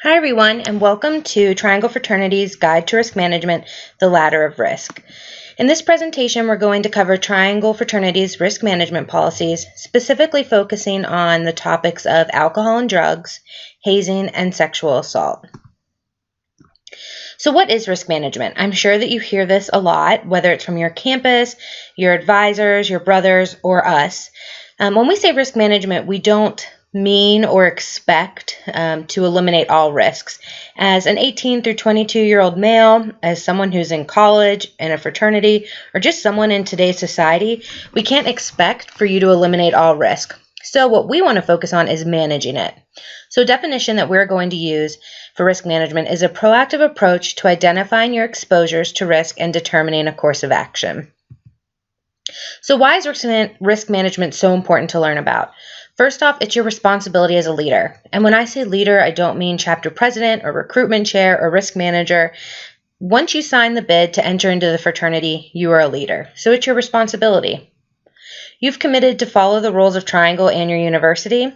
Hi everyone, and welcome to Triangle Fraternity's Guide to Risk Management, The Ladder of Risk. In this presentation, we're going to cover Triangle Fraternity's risk management policies, specifically focusing on the topics of alcohol and drugs, hazing, and sexual assault. So what is risk management? I'm sure that you hear this a lot, whether it's from your campus, your advisors, your brothers, or us. When we say risk management, we don't mean or expect to eliminate all risks. As an 18 through 22-year-old male, as someone who's in college, in a fraternity, or just someone in today's society, we can't expect for you to eliminate all risk. So what we want to focus on is managing it. So a definition that we're going to use for risk management is a proactive approach to identifying your exposures to risk and determining a course of action. So why is risk management so important to learn about? First off, it's your responsibility as a leader. And when I say leader, I don't mean chapter president or recruitment chair or risk manager. Once you sign the bid to enter into the fraternity, you are a leader. So it's your responsibility. You've committed to follow the rules of Triangle and your university.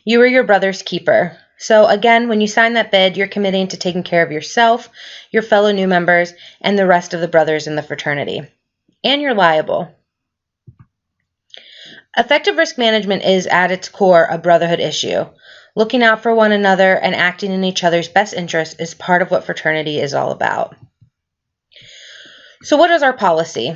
You are your brother's keeper. So again, when you sign that bid, you're committing to taking care of yourself, your fellow new members, and the rest of the brothers in the fraternity. And you're liable. Effective risk management is, at its core, a brotherhood issue. Looking out for one another and acting in each other's best interests is part of what fraternity is all about. So what is our policy?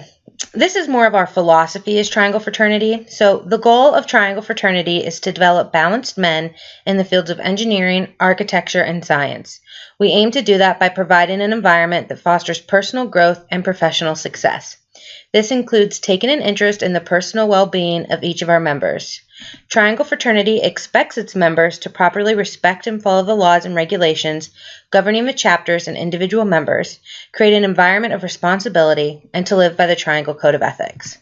This is more of our philosophy as Triangle Fraternity. So the goal of Triangle Fraternity is to develop balanced men in the fields of engineering, architecture, and science. We aim to do that by providing an environment that fosters personal growth and professional success. This includes taking an interest in the personal well-being of each of our members. Triangle Fraternity expects its members to properly respect and follow the laws and regulations governing the chapters and individual members, create an environment of responsibility, and to live by the Triangle Code of Ethics.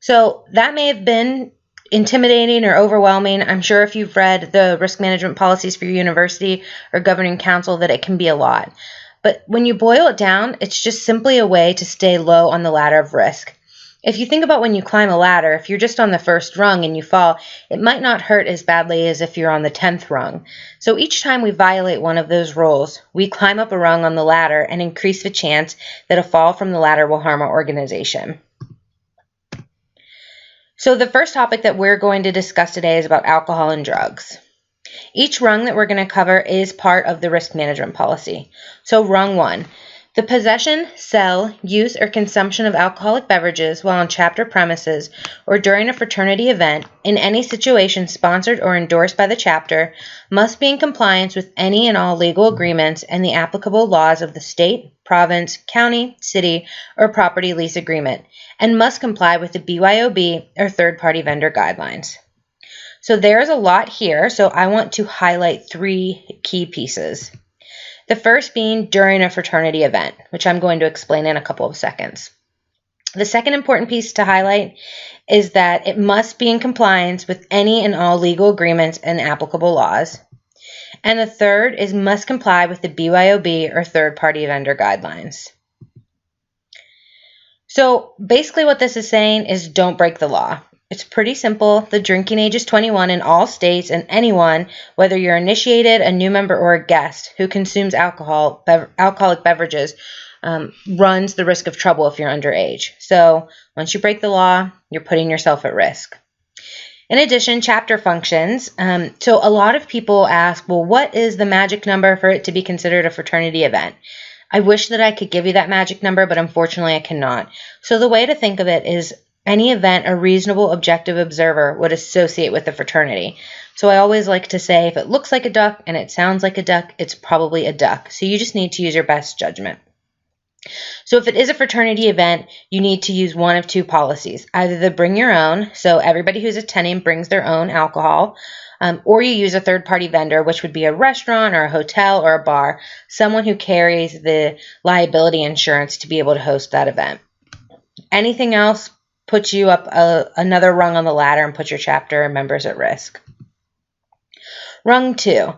So that may have been intimidating or overwhelming. I'm sure if you've read the risk management policies for your university or governing council that it can be a lot. But when you boil it down, it's just simply a way to stay low on the ladder of risk. If you think about when you climb a ladder, if you're just on the first rung and you fall, it might not hurt as badly as if you're on the 10th rung. So each time we violate one of those rules, we climb up a rung on the ladder and increase the chance that a fall from the ladder will harm our organization. So the first topic that we're going to discuss today is about alcohol and drugs. Each rung that we're going to cover is part of the risk management policy. So rung 1, the possession, sale, use, or consumption of alcoholic beverages while on chapter premises or during a fraternity event in any situation sponsored or endorsed by the chapter must be in compliance with any and all legal agreements and the applicable laws of the state, province, county, city, or property lease agreement, and must comply with the BYOB or third-party vendor guidelines. So there's a lot here, so I want to highlight 3 key pieces. The first being during a fraternity event, which I'm going to explain in a couple of seconds. The second important piece to highlight is that it must be in compliance with any and all legal agreements and applicable laws. And the third is must comply with the BYOB or third-party vendor guidelines. So basically what this is saying is don't break the law. It's pretty simple. The drinking age is 21 in all states, and anyone, whether you're initiated, a new member, or a guest who consumes alcoholic beverages, runs the risk of trouble if you're underage. So once you break the law, you're putting yourself at risk. In addition, chapter functions. So a lot of people ask, well, what is the magic number for it to be considered a fraternity event? I wish that I could give you that magic number, but unfortunately I cannot. So the way to think of it is any event a reasonable objective observer would associate with the fraternity. So I always like to say if it looks like a duck and it sounds like a duck, it's probably a duck. So you just need to use your best judgment. So if it is a fraternity event, you need to use one of 2 policies. Either the bring your own, so everybody who's attending brings their own alcohol, or you use a third-party vendor, which would be a restaurant or a hotel or a bar, someone who carries the liability insurance to be able to host that event. Anything else puts you up another rung on the ladder and puts your chapter and members at risk. Rung 2.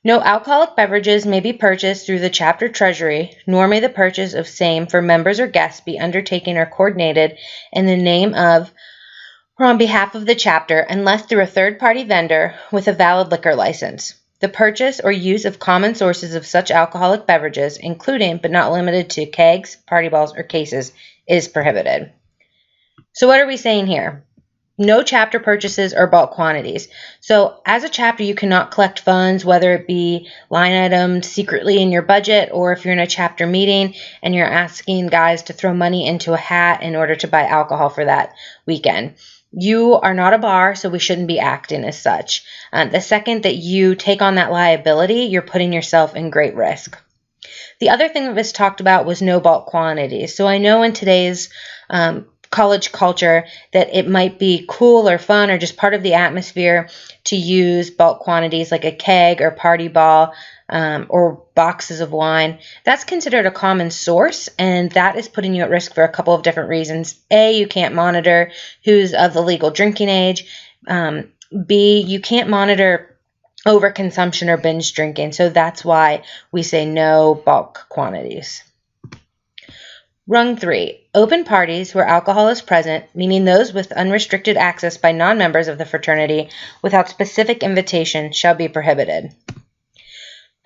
No alcoholic beverages may be purchased through the chapter treasury, nor may the purchase of same for members or guests be undertaken or coordinated in the name of or on behalf of the chapter unless through a third-party vendor with a valid liquor license. The purchase or use of common sources of such alcoholic beverages, including but not limited to kegs, party balls, or cases, is prohibited. So what are we saying here? No chapter purchases or bulk quantities. So as a chapter, you cannot collect funds, whether it be line items secretly in your budget, or if you're in a chapter meeting and you're asking guys to throw money into a hat in order to buy alcohol for that weekend. You are not a bar, so we shouldn't be acting as such. The second that you take on that liability, you're putting yourself in great risk. The other thing that was talked about was no bulk quantities. So I know in today's college culture that it might be cool or fun or just part of the atmosphere to use bulk quantities like a keg or party ball or boxes of wine. That's considered a common source, and that is putting you at risk for a couple of different reasons. A, you can't monitor who's of the legal drinking age. B, you can't monitor overconsumption or binge drinking, so that's why we say no bulk quantities. Rung 3. Open parties where alcohol is present, meaning those with unrestricted access by non-members of the fraternity without specific invitation, shall be prohibited.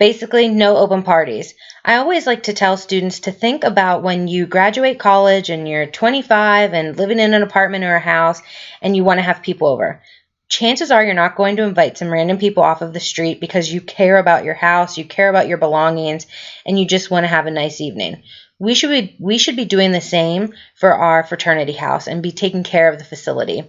Basically, no open parties. I always like to tell students to think about when you graduate college and you're 25 and living in an apartment or a house and you want to have people over. Chances are you're not going to invite some random people off of the street because you care about your house, you care about your belongings, and you just want to have a nice evening. We should be doing the same for our fraternity house and be taking care of the facility.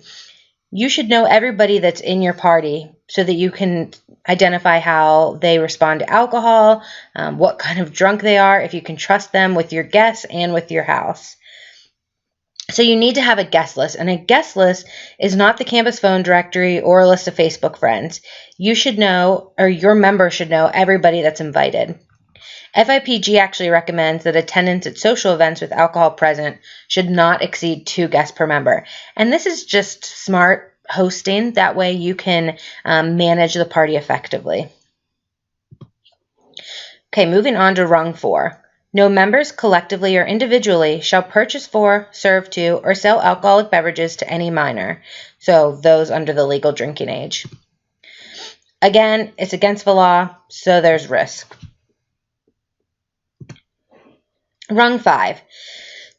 You should know everybody that's in your party so that you can identify how they respond to alcohol, what kind of drunk they are, if you can trust them with your guests and with your house. So you need to have a guest list, and a guest list is not the campus phone directory or a list of Facebook friends. You should know, or your member should know, everybody that's invited. FIPG actually recommends that attendance at social events with alcohol present should not exceed 2 guests per member. And this is just smart hosting. That way you can manage the party effectively. Okay, moving on to rung 4. No members collectively or individually shall purchase for, serve to, or sell alcoholic beverages to any minor. So those under the legal drinking age. Again, it's against the law, so there's risk. Rung 5.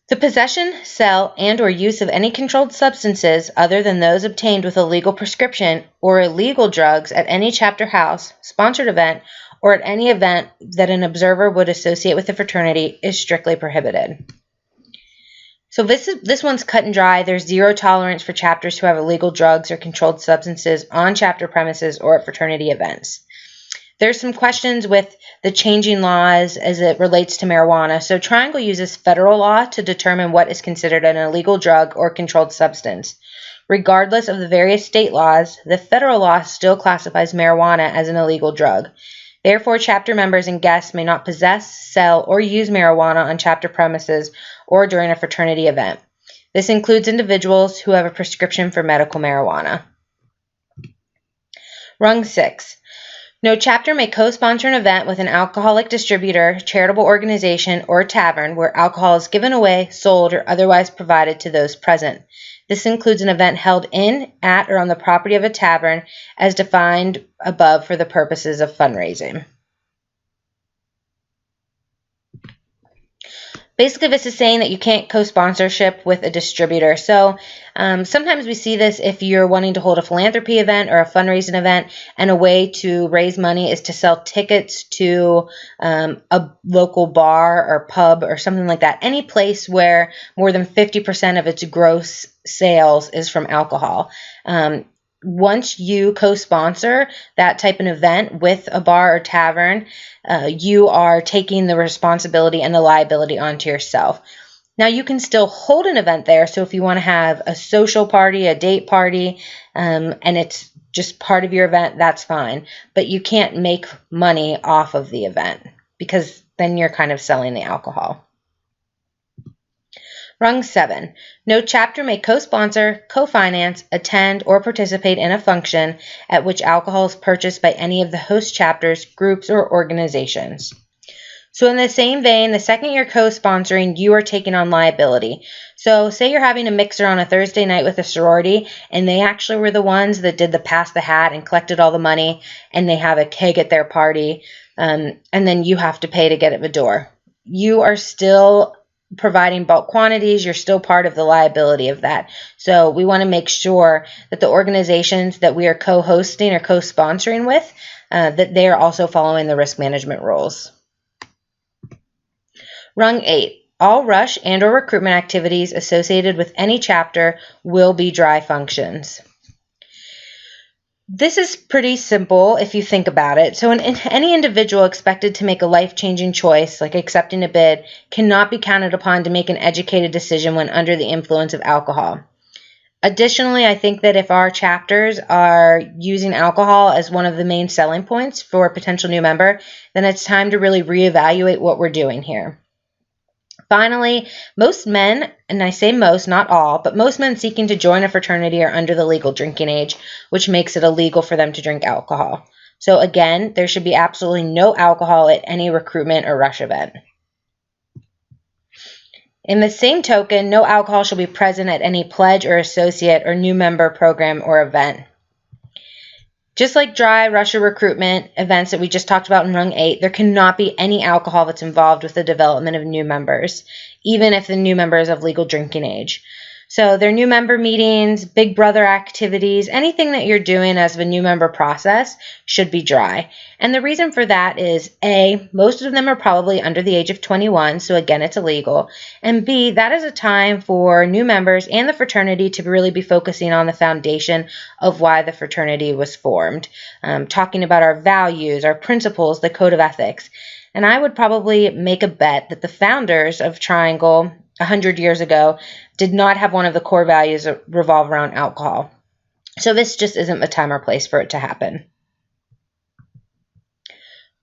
The possession, sale, and or use of any controlled substances other than those obtained with a legal prescription or illegal drugs at any chapter house, sponsored event, or at any event that an observer would associate with the fraternity is strictly prohibited. So this one's cut and dry. There's zero tolerance for chapters who have illegal drugs or controlled substances on chapter premises or at fraternity events. There's some questions with the changing laws as it relates to marijuana. So Triangle uses federal law to determine what is considered an illegal drug or controlled substance. Regardless of the various state laws, the federal law still classifies marijuana as an illegal drug. Therefore, chapter members and guests may not possess, sell, or use marijuana on chapter premises or during a fraternity event. This includes individuals who have a prescription for medical marijuana. Rung 6. No chapter may co-sponsor an event with an alcoholic distributor, charitable organization, or tavern where alcohol is given away, sold, or otherwise provided to those present. This includes an event held in, at, or on the property of a tavern as defined above for the purposes of fundraising. Basically, this is saying that you can't co-sponsorship with a distributor. So sometimes we see this if you're wanting to hold a philanthropy event or a fundraising event, and a way to raise money is to sell tickets to a local bar or pub or something like that. Any place where more than 50% of its gross sales is from alcohol. Once you co-sponsor that type of event with a bar or tavern, you are taking the responsibility and the liability onto yourself. Now, you can still hold an event there. So if you want to have a social party, a date party, and it's just part of your event, that's fine. But you can't make money off of the event because then you're kind of selling the alcohol. Rung 7. No chapter may co-sponsor, co-finance, attend, or participate in a function at which alcohol is purchased by any of the host chapters, groups, or organizations. So in the same vein, the second you're co-sponsoring, you are taking on liability. So say you're having a mixer on a Thursday night with a sorority, and they actually were the ones that did the pass the hat and collected all the money, and they have a keg at their party, and then you have to pay to get at the door. You are still providing bulk quantities. You're still part of the liability of that. So we want to make sure that the organizations that we are co-hosting or co-sponsoring with, that they are also following the risk management rules. Rung 8. All rush and or recruitment activities associated with any chapter will be dry functions. This is pretty simple if you think about it. So any individual expected to make a life-changing choice, like accepting a bid, cannot be counted upon to make an educated decision when under the influence of alcohol. Additionally, I think that if our chapters are using alcohol as one of the main selling points for a potential new member, then it's time to really reevaluate what we're doing here. Finally, most men, and I say most, not all, but most men seeking to join a fraternity are under the legal drinking age, which makes it illegal for them to drink alcohol. So again, there should be absolutely no alcohol at any recruitment or rush event. In the same token, no alcohol shall be present at any pledge or associate or new member program or event. Just like dry rush or recruitment events that we just talked about in Rung 8, there cannot be any alcohol that's involved with the development of new members, even if the new member is of legal drinking age. So their new member meetings, big brother activities, anything that you're doing as the new member process should be dry. And the reason for that is A, most of them are probably under the age of 21, so again, it's illegal. And B, that is a time for new members and the fraternity to really be focusing on the foundation of why the fraternity was formed, talking about our values, our principles, the code of ethics. And I would probably make a bet that the founders of Triangle 100 years ago did not have one of the core values that revolve around alcohol. So this just isn't the time or place for it to happen.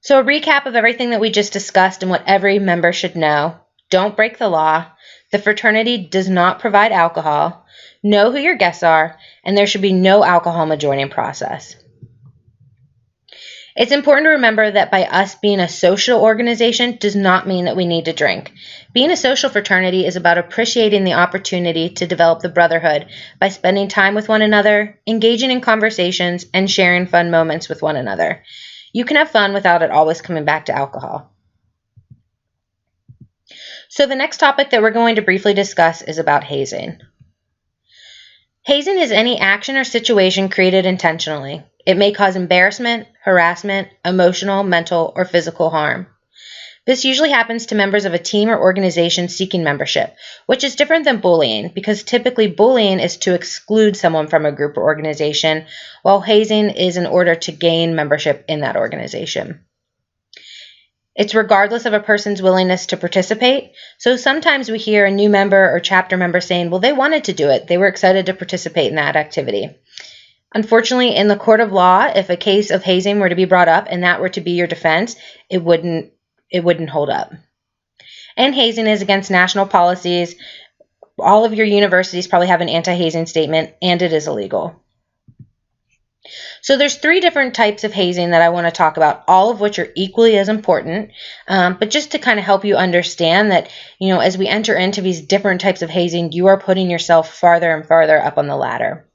So a recap of everything that we just discussed and what every member should know. Don't break the law. The fraternity does not provide alcohol. Know who your guests are, and there should be no alcohol in the joining process. It's important to remember that by us being a social organization does not mean that we need to drink. Being a social fraternity is about appreciating the opportunity to develop the brotherhood by spending time with one another, engaging in conversations, and sharing fun moments with one another. You can have fun without it always coming back to alcohol. So the next topic that we're going to briefly discuss is about hazing. Hazing is any action or situation created intentionally. It may cause embarrassment, harassment, emotional, mental, or physical harm. This usually happens to members of a team or organization seeking membership, which is different than bullying because typically bullying is to exclude someone from a group or organization, while hazing is in order to gain membership in that organization. It's regardless of a person's willingness to participate. So sometimes we hear a new member or chapter member saying, well, they wanted to do it. They were excited to participate in that activity. Unfortunately, in the court of law, if a case of hazing were to be brought up and that were to be your defense, it wouldn't hold up. And hazing is against national policies. All of your universities probably have an anti-hazing statement, and it is illegal. So there's 3 different types of hazing that I want to talk about, all of which are equally as important. But just to kind of help you understand that, as we enter into these different types of hazing, you are putting yourself farther and farther up on the ladder.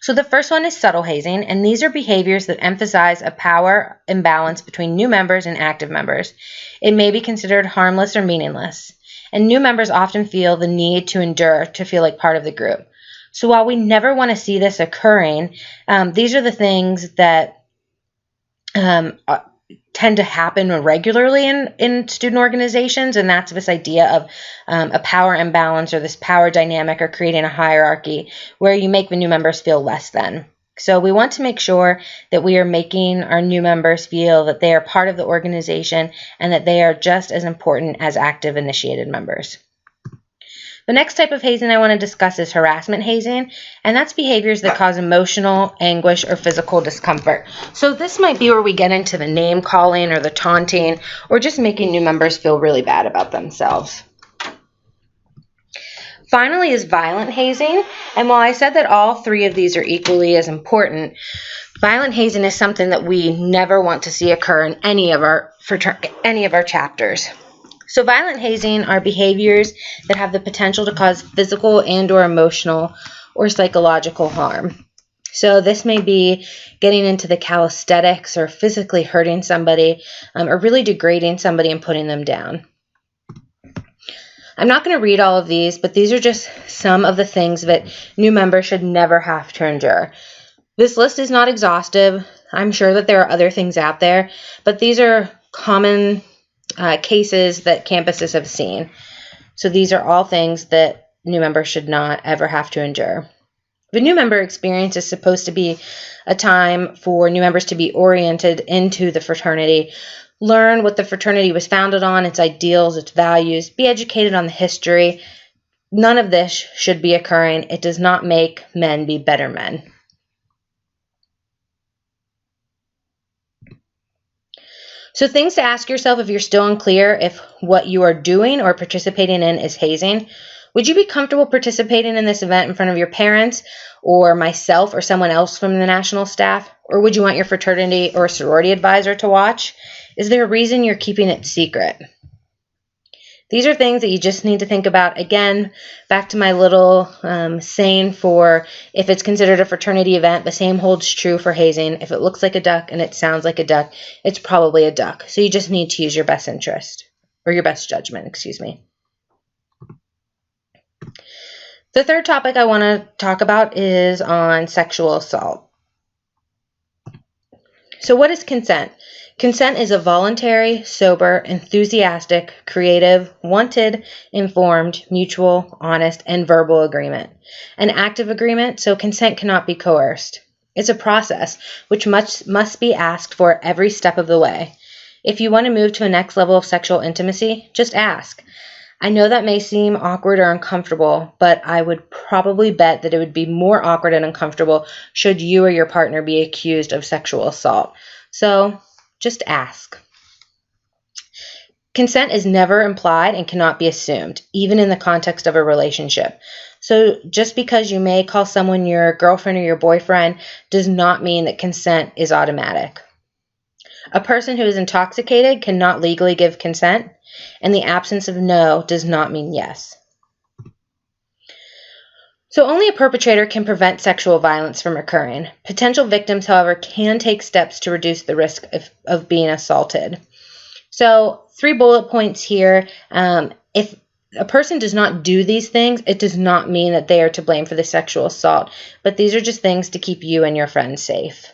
So the first one is subtle hazing, and these are behaviors that emphasize a power imbalance between new members and active members. It may be considered harmless or meaningless, and new members often feel the need to endure to feel like part of the group. So while we never want to see this occurring, these are the things that tend to happen regularly in student organizations, and that's this idea of a power imbalance or this power dynamic or creating a hierarchy where you make the new members feel less than. So we want to make sure that we are making our new members feel that they are part of the organization and that they are just as important as active initiated members. The next type of hazing I want to discuss is harassment hazing, and that's behaviors that cause emotional anguish or physical discomfort. So this might be where we get into the name calling or the taunting or just making new members feel really bad about themselves. Finally is violent hazing, and while I said that all 3 of these are equally as important, violent hazing is something that we never want to see occur in any of our chapters. So violent hazing are behaviors that have the potential to cause physical and or emotional or psychological harm. So this may be getting into the calisthenics or physically hurting somebody or really degrading somebody and putting them down. I'm not going to read all of these, but these are just some of the things that new members should never have to endure. This list is not exhaustive. I'm sure that there are other things out there, but these are common cases that campuses have seen. So these are all things that new members should not ever have to endure. The new member experience is supposed to be a time for new members to be oriented into the fraternity, learn what the fraternity was founded on, its ideals, its values, be educated on the history. None of this should be occurring. It does not make men be better men. So things to ask yourself if you're still unclear if what you are doing or participating in is hazing. Would you be comfortable participating in this event in front of your parents or myself or someone else from the national staff? Or would you want your fraternity or sorority advisor to watch? Is there a reason you're keeping it secret? These are things that you just need to think about. Again, back to my little saying for if it's considered a fraternity event, the same holds true for hazing. If it looks like a duck and it sounds like a duck, it's probably a duck. So you just need to use your best interest, or your best judgment, excuse me. The third topic I want to talk about is on sexual assault. So what is consent? Consent is a voluntary, sober, enthusiastic, creative, wanted, informed, mutual, honest, and verbal agreement. An active agreement, so consent cannot be coerced. It's a process which must be asked for every step of the way. If you want to move to a next level of sexual intimacy, just ask. I know that may seem awkward or uncomfortable, but I would probably bet that it would be more awkward and uncomfortable should you or your partner be accused of sexual assault. So, just ask. Consent is never implied and cannot be assumed, even in the context of a relationship. So just because you may call someone your girlfriend or your boyfriend does not mean that consent is automatic. A person who is intoxicated cannot legally give consent, and the absence of no does not mean yes. So only a perpetrator can prevent sexual violence from occurring. Potential victims, however, can take steps to reduce the risk of being assaulted. So 3 bullet points here. If a person does not do these things, it does not mean that they are to blame for the sexual assault, but these are just things to keep you and your friends safe.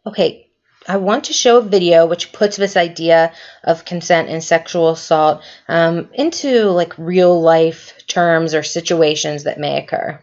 Okay, I want to show a video which puts this idea of consent and sexual assault into like real life terms or situations that may occur.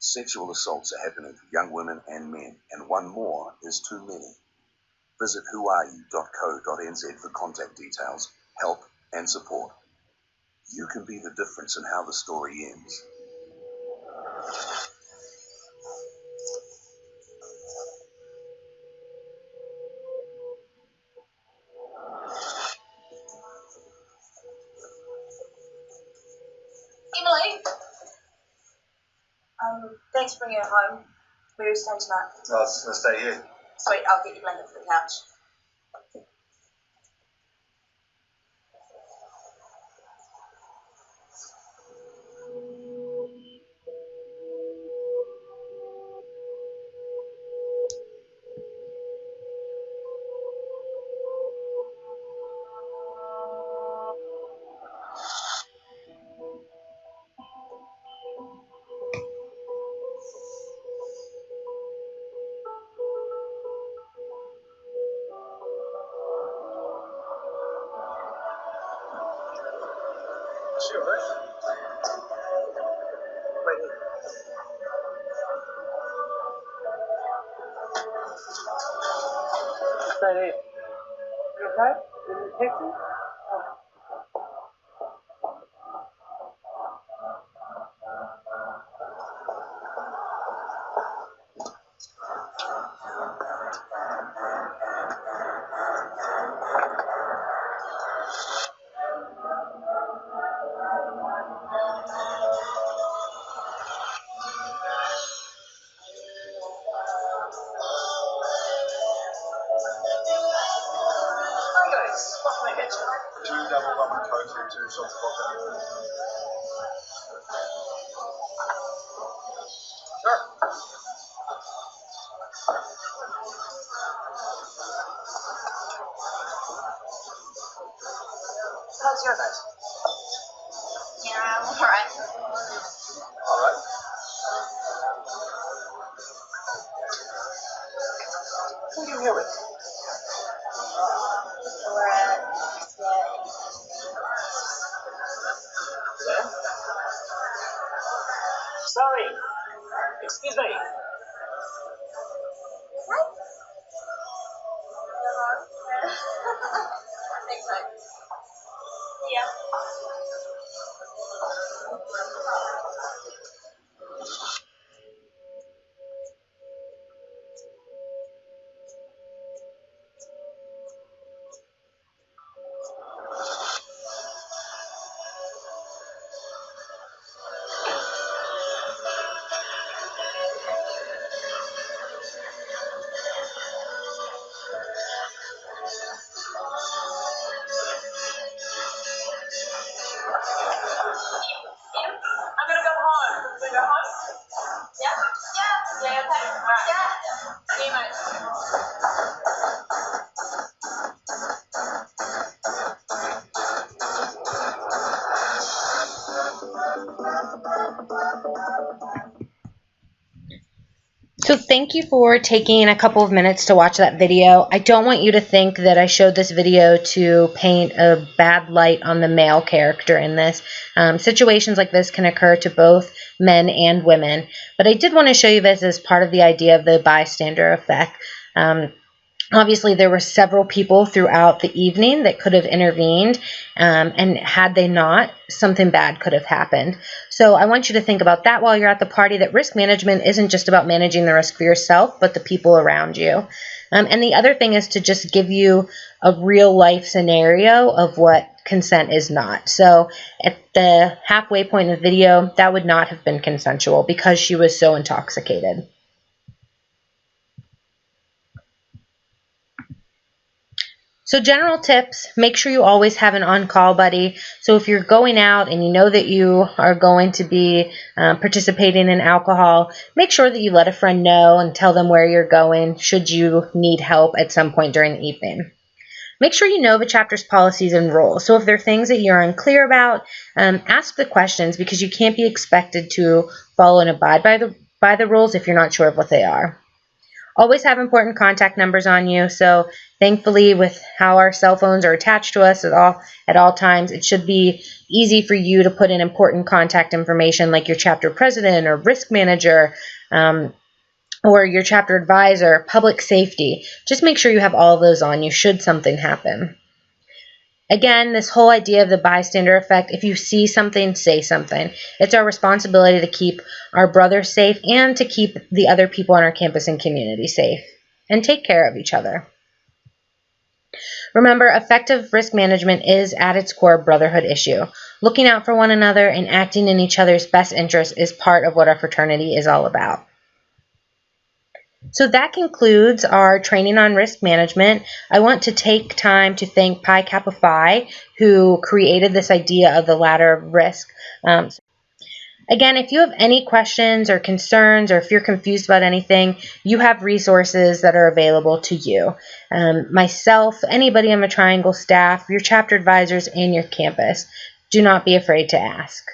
Sexual assaults are happening to young women and men, and one more is too many. Visit whoareyou.co.nz for contact details, help, and support. You can be the difference in how the story ends. Emily? Thanks for bringing her home. Where are you staying tonight? I was going to stay here. Sweet, I'll get you blanket for the couch. Sure, right? Stay there. You okay? You in the taxi? Hi guys, what can I get you? 2 double rum and coke and 2 shots of vodka. Sure. How's your night? Yeah, I'm alright. All right. Who are you here with? Yeah? Sorry. Excuse me. Thanks, mate. Yeah. I'm gonna go home. Can we go home? Yeah? Yeah. Yeah, okay? Alright. Yeah. See you, mate. So thank you for taking a couple of minutes to watch that video. I don't want you to think that I showed this video to paint a bad light on the male character in this. Situations like this can occur to both men and women, but I did want to show you this as part of the idea of the bystander effect. Obviously, there were several people throughout the evening that could have intervened, and had they not, something bad could have happened. So I want you to think about that while you're at the party, that risk management isn't just about managing the risk for yourself, but the people around you. And the other thing is to just give you a real life scenario of what consent is not. So at the halfway point in the video, that would not have been consensual because she was so intoxicated. So general tips, make sure you always have an on-call buddy. So if you're going out and you know that you are going to be participating in alcohol, make sure that you let a friend know and tell them where you're going should you need help at some point during the evening. Make sure you know the chapter's policies and rules. So if there are things that you're unclear about, ask the questions, because you can't be expected to follow and abide by the rules if you're not sure of what they are. Always have important contact numbers on you. So thankfully, with how our cell phones are attached to us at all times, it should be easy for you to put in important contact information like your chapter president or risk manager, or your chapter advisor, public safety. Just make sure you have all of those on you should something happen. Again, this whole idea of the bystander effect, if you see something, say something. It's our responsibility to keep our brothers safe and to keep the other people on our campus and community safe. And take care of each other. Remember, effective risk management is at its core a brotherhood issue. Looking out for one another and acting in each other's best interest is part of what our fraternity is all about. So that concludes our training on risk management. I want to take time to thank Pi Kappa Phi, who created this idea of the ladder of risk. Again, if you have any questions or concerns, or if you're confused about anything, you have resources that are available to you. Myself, anybody on the Triangle staff, your chapter advisors, and your campus. Do not be afraid to ask.